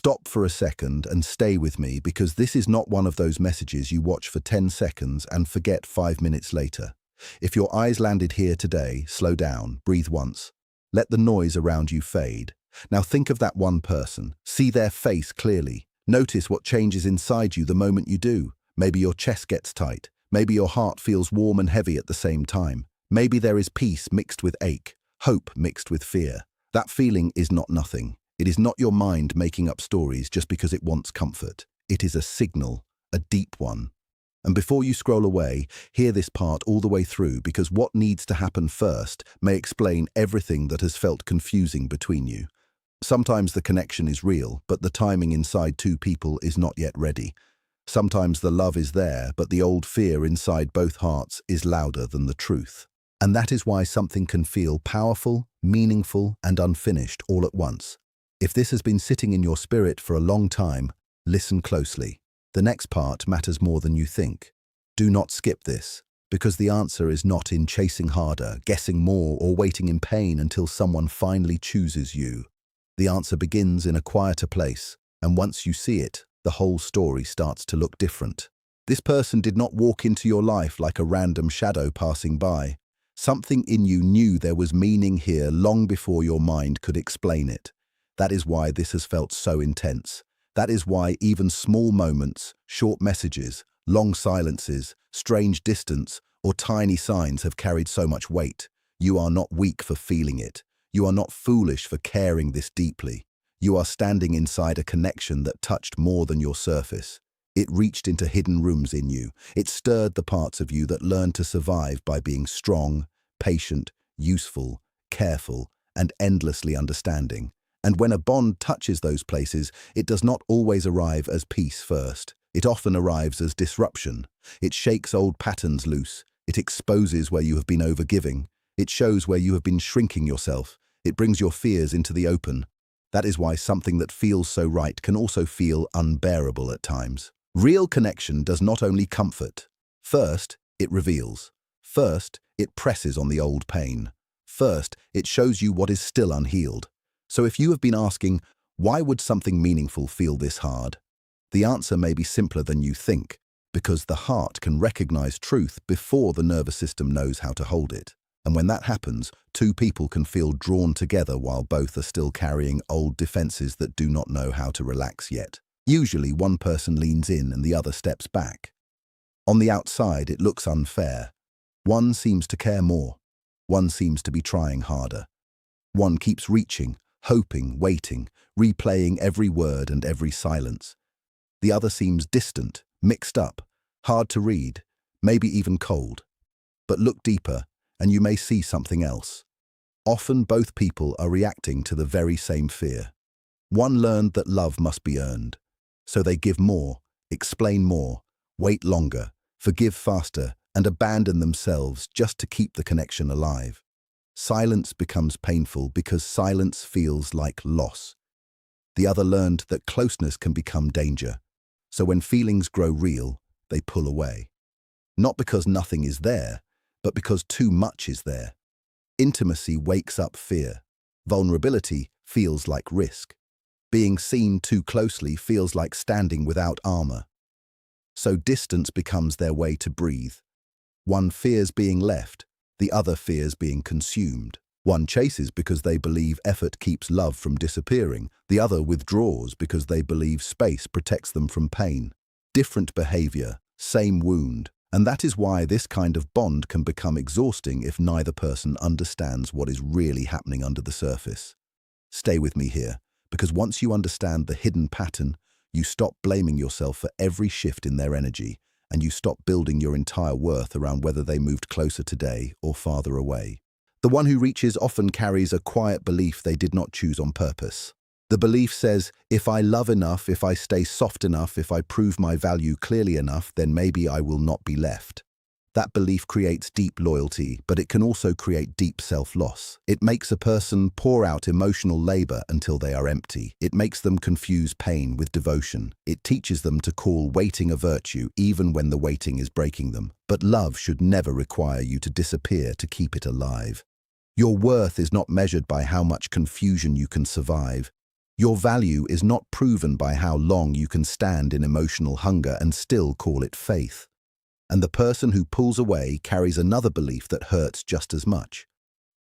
Stop for a second and stay with me, because this is not one of those messages you watch for 10 seconds and forget 5 minutes later. If your eyes landed here today, slow down, breathe once. Let the noise around you fade. Now think of that one person. See their face clearly. Notice what changes inside you the moment you do. Maybe your chest gets tight. Maybe your heart feels warm and heavy at the same time. Maybe there is peace mixed with ache, hope mixed with fear. That feeling is not nothing. It is not your mind making up stories just because it wants comfort. It is a signal, a deep one. And before you scroll away, hear this part all the way through, because what needs to happen first may explain everything that has felt confusing between you. Sometimes the connection is real, but the timing inside two people is not yet ready. Sometimes the love is there, but the old fear inside both hearts is louder than the truth. And that is why something can feel powerful, meaningful, and unfinished all at once. If this has been sitting in your spirit for a long time, listen closely. The next part matters more than you think. Do not skip this, because the answer is not in chasing harder, guessing more, or waiting in pain until someone finally chooses you. The answer begins in a quieter place, and once you see it, the whole story starts to look different. This person did not walk into your life like a random shadow passing by. Something in you knew there was meaning here long before your mind could explain it. That is why this has felt so intense. That is why even small moments, short messages, long silences, strange distance, or tiny signs have carried so much weight. You are not weak for feeling it. You are not foolish for caring this deeply. You are standing inside a connection that touched more than your surface. It reached into hidden rooms in you. It stirred the parts of you that learned to survive by being strong, patient, useful, careful, and endlessly understanding. And when a bond touches those places, it does not always arrive as peace first. It often arrives as disruption. It shakes old patterns loose. It exposes where you have been overgiving. It shows where you have been shrinking yourself. It brings your fears into the open. That is why something that feels so right can also feel unbearable at times. Real connection does not only comfort. First, it reveals. First, it presses on the old pain. First, it shows you what is still unhealed. So if you have been asking, why would something meaningful feel this hard? The answer may be simpler than you think, because the heart can recognize truth before the nervous system knows how to hold it. And when that happens, two people can feel drawn together while both are still carrying old defenses that do not know how to relax yet. Usually one person leans in and the other steps back. On the outside, it looks unfair. One seems to care more. One seems to be trying harder. One keeps reaching, hoping, waiting, replaying every word and every silence. The other seems distant, mixed up, hard to read, maybe even cold. But look deeper, and you may see something else. Often both people are reacting to the very same fear. One learned that love must be earned. So they give more, explain more, wait longer, forgive faster, and abandon themselves just to keep the connection alive. Silence becomes painful because silence feels like loss. The other learned that closeness can become danger. So when feelings grow real, they pull away. Not because nothing is there, but because too much is there. Intimacy wakes up fear. Vulnerability feels like risk. Being seen too closely feels like standing without armor. So distance becomes their way to breathe. One fears being left, the other fears being consumed. One chases because they believe effort keeps love from disappearing. The other withdraws because they believe space protects them from pain. Different behavior, same wound. And that is why this kind of bond can become exhausting if neither person understands what is really happening under the surface. Stay with me here, because once you understand the hidden pattern, you stop blaming yourself for every shift in their energy, and you stop building your entire worth around whether they moved closer today or farther away. The one who reaches often carries a quiet belief they did not choose on purpose. The belief says, if I love enough, if I stay soft enough, if I prove my value clearly enough, then maybe I will not be left. That belief creates deep loyalty, but it can also create deep self-loss. It makes a person pour out emotional labor until they are empty. It makes them confuse pain with devotion. It teaches them to call waiting a virtue even when the waiting is breaking them. But love should never require you to disappear to keep it alive. Your worth is not measured by how much confusion you can survive. Your value is not proven by how long you can stand in emotional hunger and still call it faith. And the person who pulls away carries another belief that hurts just as much.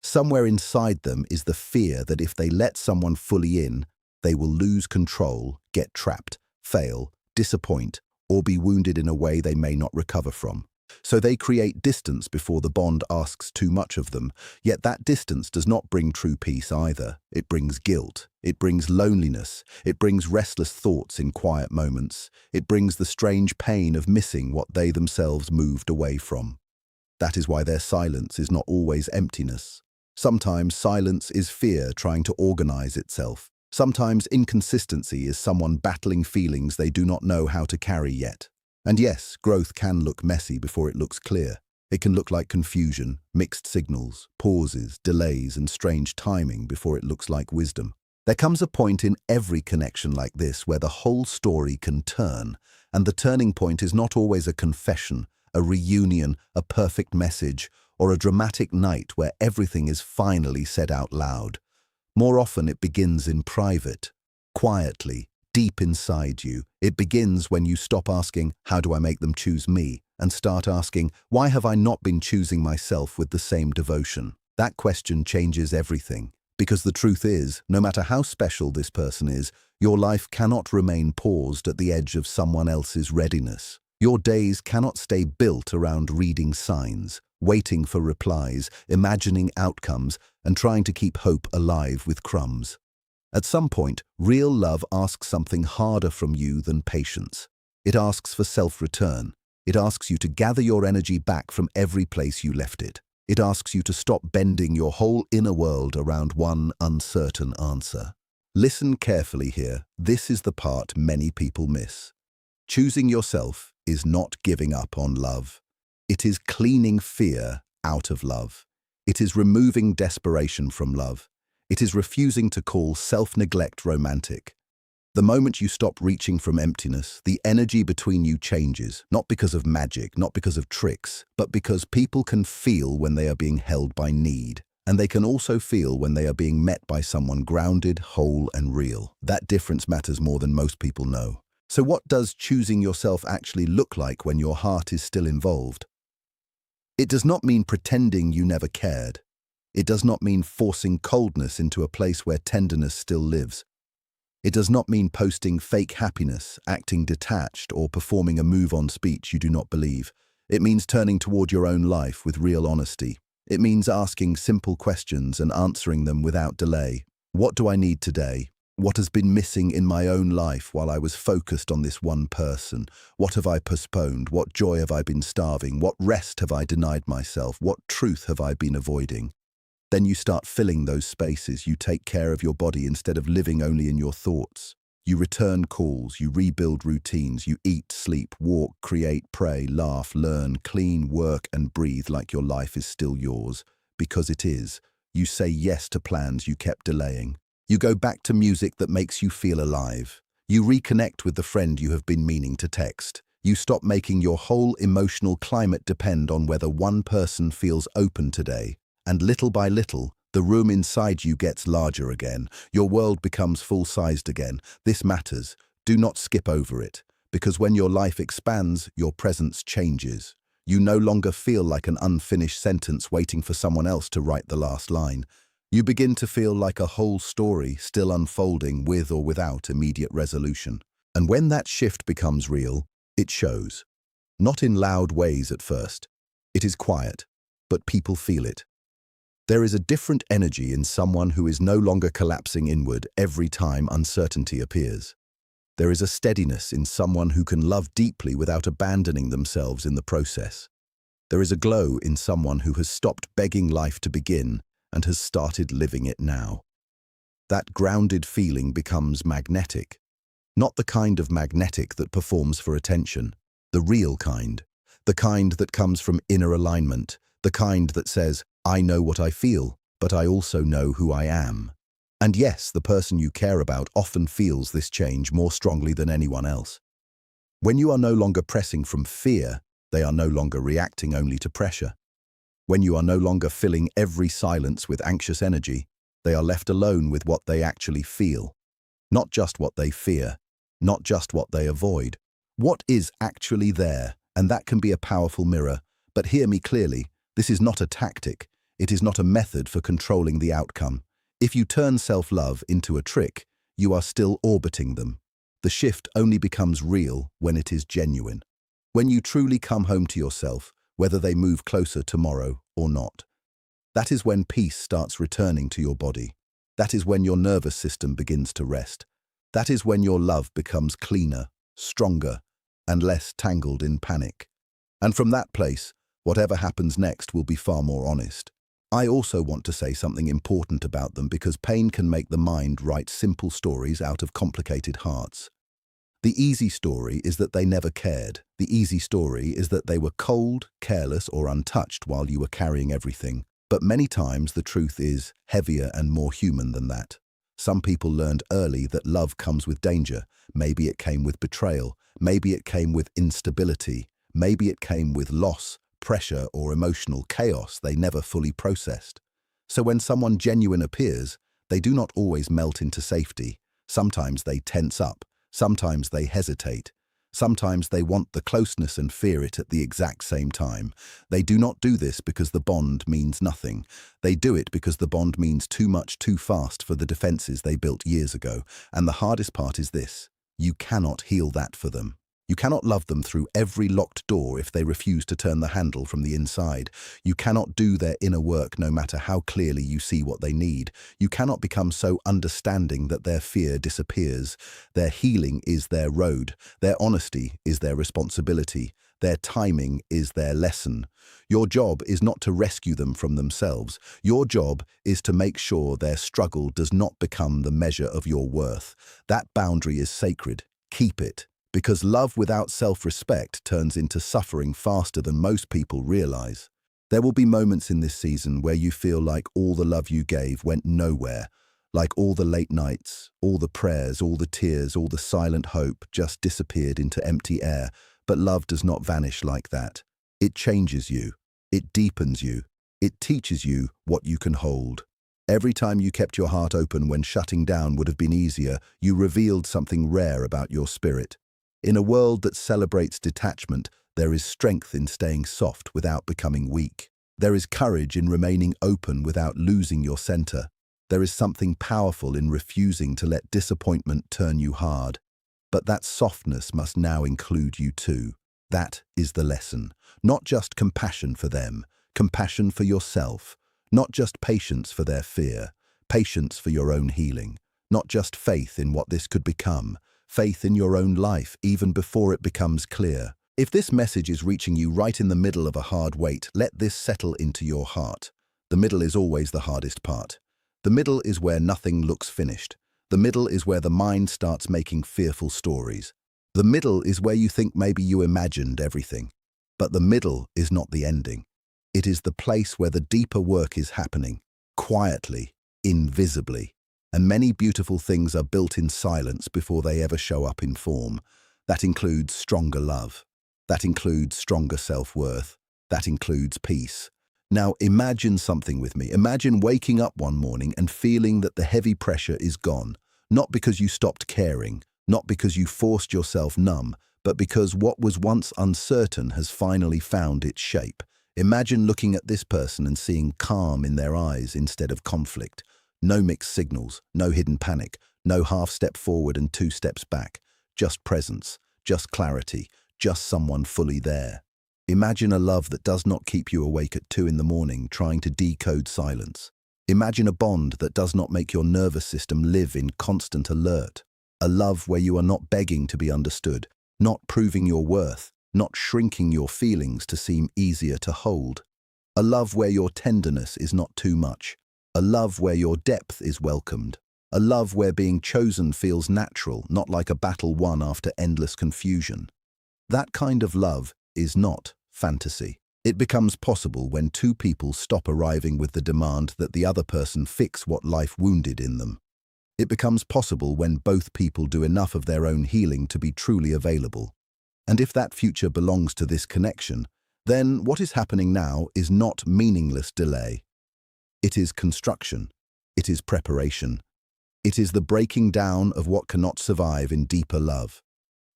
Somewhere inside them is the fear that if they let someone fully in, they will lose control, get trapped, fail, disappoint, or be wounded in a way they may not recover from. So they create distance before the bond asks too much of them, yet that distance does not bring true peace either. It brings guilt, it brings loneliness, it brings restless thoughts in quiet moments, it brings the strange pain of missing what they themselves moved away from. That is why their silence is not always emptiness. Sometimes silence is fear trying to organize itself. Sometimes inconsistency is someone battling feelings they do not know how to carry yet. And yes, growth can look messy before it looks clear. It can look like confusion, mixed signals, pauses, delays, and strange timing before it looks like wisdom. There comes a point in every connection like this where the whole story can turn, and the turning point is not always a confession, a reunion, a perfect message, or a dramatic night where everything is finally said out loud. More often it begins in private, quietly, deep inside you. It begins when you stop asking, how do I make them choose me? And start asking, why have I not been choosing myself with the same devotion? That question changes everything. Because the truth is, no matter how special this person is, your life cannot remain paused at the edge of someone else's readiness. Your days cannot stay built around reading signs, waiting for replies, imagining outcomes, and trying to keep hope alive with crumbs. At some point, real love asks something harder from you than patience. It asks for self-return. It asks you to gather your energy back from every place you left it. It asks you to stop bending your whole inner world around one uncertain answer. Listen carefully here. This is the part many people miss. Choosing yourself is not giving up on love. It is cleaning fear out of love. It is removing desperation from love. It is refusing to call self-neglect romantic. The moment you stop reaching from emptiness, the energy between you changes, not because of magic, not because of tricks, but because people can feel when they are being held by need. And they can also feel when they are being met by someone grounded, whole, and real. That difference matters more than most people know. So what does choosing yourself actually look like when your heart is still involved? It does not mean pretending you never cared. It does not mean forcing coldness into a place where tenderness still lives. It does not mean posting fake happiness, acting detached, or performing a move-on speech you do not believe. It means turning toward your own life with real honesty. It means asking simple questions and answering them without delay. What do I need today? What has been missing in my own life while I was focused on this one person? What have I postponed? What joy have I been starving? What rest have I denied myself? What truth have I been avoiding? Then you start filling those spaces. You take care of your body instead of living only in your thoughts. You return calls, you rebuild routines, you eat, sleep, walk, create, pray, laugh, learn, clean, work, and breathe like your life is still yours. Because it is. You say yes to plans you kept delaying. You go back to music that makes you feel alive. You reconnect with the friend you have been meaning to text. You stop making your whole emotional climate depend on whether one person feels open today. And little by little, the room inside you gets larger again. Your world becomes full-sized again. This matters. Do not skip over it. Because when your life expands, your presence changes. You no longer feel like an unfinished sentence waiting for someone else to write the last line. You begin to feel like a whole story still unfolding with or without immediate resolution. And when that shift becomes real, it shows. Not in loud ways at first. It is quiet, but people feel it. There is a different energy in someone who is no longer collapsing inward every time uncertainty appears. There is a steadiness in someone who can love deeply without abandoning themselves in the process. There is a glow in someone who has stopped begging life to begin and has started living it now. That grounded feeling becomes magnetic. Not the kind of magnetic that performs for attention, the real kind. The kind that comes from inner alignment, the kind that says, I know what I feel, but I also know who I am. And yes, the person you care about often feels this change more strongly than anyone else. When you are no longer pressing from fear, they are no longer reacting only to pressure. When you are no longer filling every silence with anxious energy, they are left alone with what they actually feel. Not just what they fear, not just what they avoid. What is actually there, and that can be a powerful mirror. But hear me clearly, this is not a tactic. It is not a method for controlling the outcome. If you turn self-love into a trick, you are still orbiting them. The shift only becomes real when it is genuine. When you truly come home to yourself, whether they move closer tomorrow or not. That is when peace starts returning to your body. That is when your nervous system begins to rest. That is when your love becomes cleaner, stronger, and less tangled in panic. And from that place, whatever happens next will be far more honest. I also want to say something important about them because pain can make the mind write simple stories out of complicated hearts. The easy story is that they never cared. The easy story is that they were cold, careless, or untouched while you were carrying everything. But many times the truth is heavier and more human than that. Some people learned early that love comes with danger. Maybe it came with betrayal. Maybe it came with instability. Maybe it came with loss, pressure, or emotional chaos they never fully processed. So when someone genuine appears, they do not always melt into safety. Sometimes they tense up. Sometimes they hesitate. Sometimes they want the closeness and fear it at the exact same time. They do not do this because the bond means nothing. They do it because the bond means too much too fast for the defenses they built years ago. And the hardest part is this: you cannot heal that for them. You cannot love them through every locked door if they refuse to turn the handle from the inside. You cannot do their inner work no matter how clearly you see what they need. You cannot become so understanding that their fear disappears. Their healing is their road. Their honesty is their responsibility. Their timing is their lesson. Your job is not to rescue them from themselves. Your job is to make sure their struggle does not become the measure of your worth. That boundary is sacred. Keep it. Because love without self-respect turns into suffering faster than most people realize. There will be moments in this season where you feel like all the love you gave went nowhere, like all the late nights, all the prayers, all the tears, all the silent hope just disappeared into empty air. But love does not vanish like that. It changes you. It deepens you. It teaches you what you can hold. Every time you kept your heart open when shutting down would have been easier, you revealed something rare about your spirit. In a world that celebrates detachment, there is strength in staying soft without becoming weak. There is courage in remaining open without losing your center. There is something powerful in refusing to let disappointment turn you hard. But that softness must now include you too. That is the lesson. Not just compassion for them, compassion for yourself. Not just patience for their fear, patience for your own healing. Not just faith in what this could become, faith in your own life even before it becomes clear. If this message is reaching you right in the middle of a hard wait, let this settle into your heart. The middle is always the hardest part. The middle is where nothing looks finished. The middle is where the mind starts making fearful stories. The middle is where you think maybe you imagined everything. But the middle is not the ending. It is the place where the deeper work is happening, quietly, invisibly. And many beautiful things are built in silence before they ever show up in form. That includes stronger love. That includes stronger self-worth. That includes peace. Now imagine something with me. Imagine waking up one morning and feeling that the heavy pressure is gone. Not because you stopped caring, not because you forced yourself numb, but because what was once uncertain has finally found its shape. Imagine looking at this person and seeing calm in their eyes instead of conflict. No mixed signals, no hidden panic, no half step forward and 2 steps back. Just presence, just clarity, just someone fully there. Imagine a love that does not keep you awake at 2 in the morning trying to decode silence. Imagine a bond that does not make your nervous system live in constant alert. A love where you are not begging to be understood, not proving your worth, not shrinking your feelings to seem easier to hold. A love where your tenderness is not too much. A love where your depth is welcomed. A love where being chosen feels natural, not like a battle won after endless confusion. That kind of love is not fantasy. It becomes possible when 2 people stop arriving with the demand that the other person fix what life wounded in them. It becomes possible when both people do enough of their own healing to be truly available. And if that future belongs to this connection, then what is happening now is not meaningless delay. It is construction. It is preparation. It is the breaking down of what cannot survive in deeper love.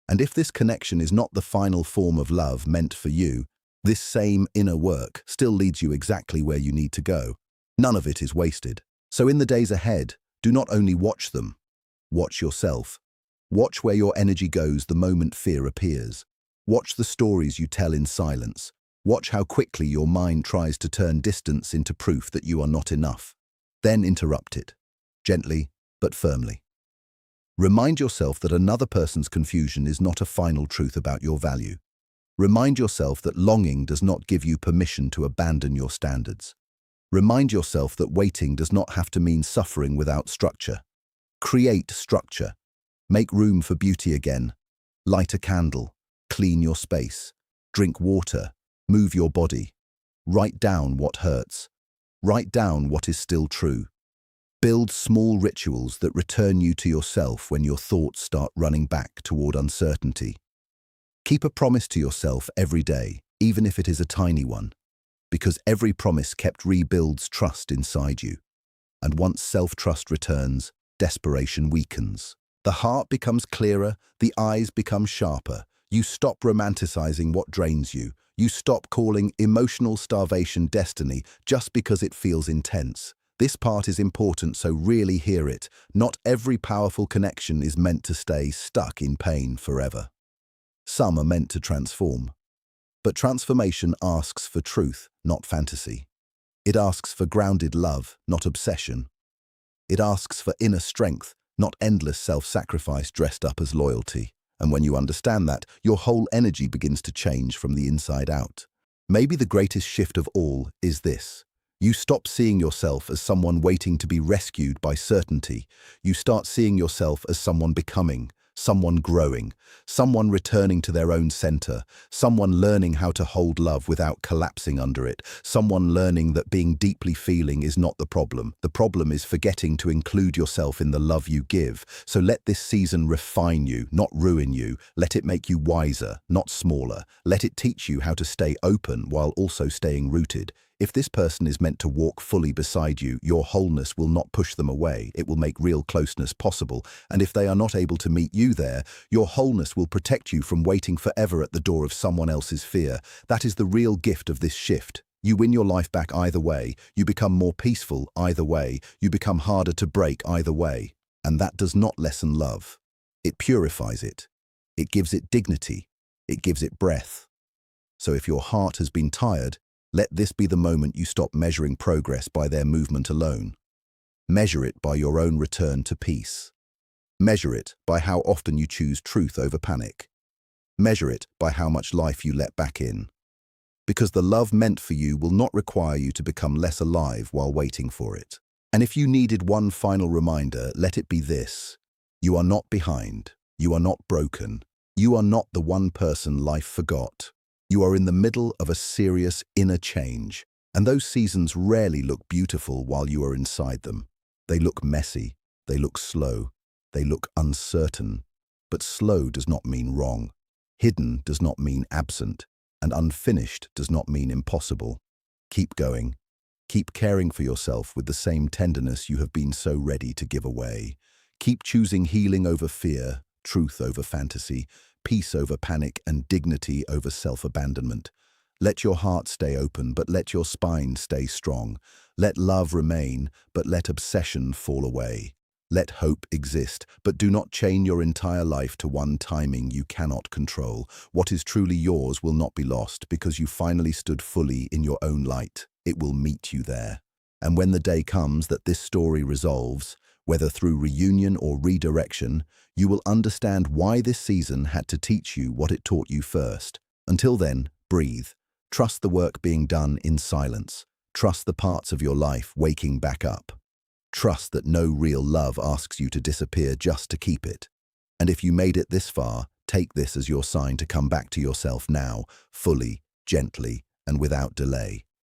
And if this connection is not the final form of love meant for you, this same inner work still leads you exactly where you need to go. None of it is wasted. So in the days ahead, do not only watch them, watch yourself. Watch where your energy goes the moment fear appears. Watch the stories you tell in silence. Watch how quickly your mind tries to turn distance into proof that you are not enough. Then interrupt it, gently but firmly. Remind yourself that another person's confusion is not a final truth about your value. Remind yourself that longing does not give you permission to abandon your standards. Remind yourself that waiting does not have to mean suffering without structure. Create structure. Make room for beauty again. Light a candle. Clean your space. Drink water. Move your body. Write down what hurts. Write down what is still true. Build small rituals that return you to yourself when your thoughts start running back toward uncertainty. Keep a promise to yourself every day, even if it is a tiny one, because every promise kept rebuilds trust inside you. And once self-trust returns, desperation weakens. The heart becomes clearer, the eyes become sharper. You stop romanticizing what drains you. You stop calling emotional starvation destiny just because it feels intense. This part is important, so really hear it. Not every powerful connection is meant to stay stuck in pain forever. Some are meant to transform. But transformation asks for truth, not fantasy. It asks for grounded love, not obsession. It asks for inner strength, not endless self-sacrifice dressed up as loyalty. And when you understand that, your whole energy begins to change from the inside out. Maybe the greatest shift of all is this. You stop seeing yourself as someone waiting to be rescued by certainty. You start seeing yourself as someone becoming, someone growing, someone returning to their own center, someone learning how to hold love without collapsing under it, someone learning that being deeply feeling is not the problem. The problem is forgetting to include yourself in the love you give. So let this season refine you, not ruin you. Let it make you wiser, not smaller. Let it teach you how to stay open while also staying rooted. If this person is meant to walk fully beside you, your wholeness will not push them away. It will make real closeness possible. And if they are not able to meet you there, your wholeness will protect you from waiting forever at the door of someone else's fear. That is the real gift of this shift. You win your life back either way. You become more peaceful either way. You become harder to break either way. And that does not lessen love. It purifies it. It gives it dignity. It gives it breath. So if your heart has been tired, let this be the moment you stop measuring progress by their movement alone. Measure it by your own return to peace. Measure it by how often you choose truth over panic. Measure it by how much life you let back in. Because the love meant for you will not require you to become less alive while waiting for it. And if you needed one final reminder, let it be this. You are not behind. You are not broken. You are not the one person life forgot. You are in the middle of a serious inner change, and those seasons rarely look beautiful while you are inside them. They look messy, they look slow, they look uncertain. But slow does not mean wrong. Hidden does not mean absent, and unfinished does not mean impossible. Keep going. Keep caring for yourself with the same tenderness you have been so ready to give away. Keep choosing healing over fear, truth over fantasy, peace over panic, and dignity over self-abandonment. Let your heart stay open, but let your spine stay strong. Let love remain, but let obsession fall away. Let hope exist, but do not chain your entire life to one timing you cannot control. What is truly yours will not be lost because you finally stood fully in your own light. It will meet you there. And when the day comes that this story resolves, whether through reunion or redirection, you will understand why this season had to teach you what it taught you first. Until then, breathe. Trust the work being done in silence. Trust the parts of your life waking back up. Trust that no real love asks you to disappear just to keep it. And if you made it this far, take this as your sign to come back to yourself now, fully, gently, and without delay.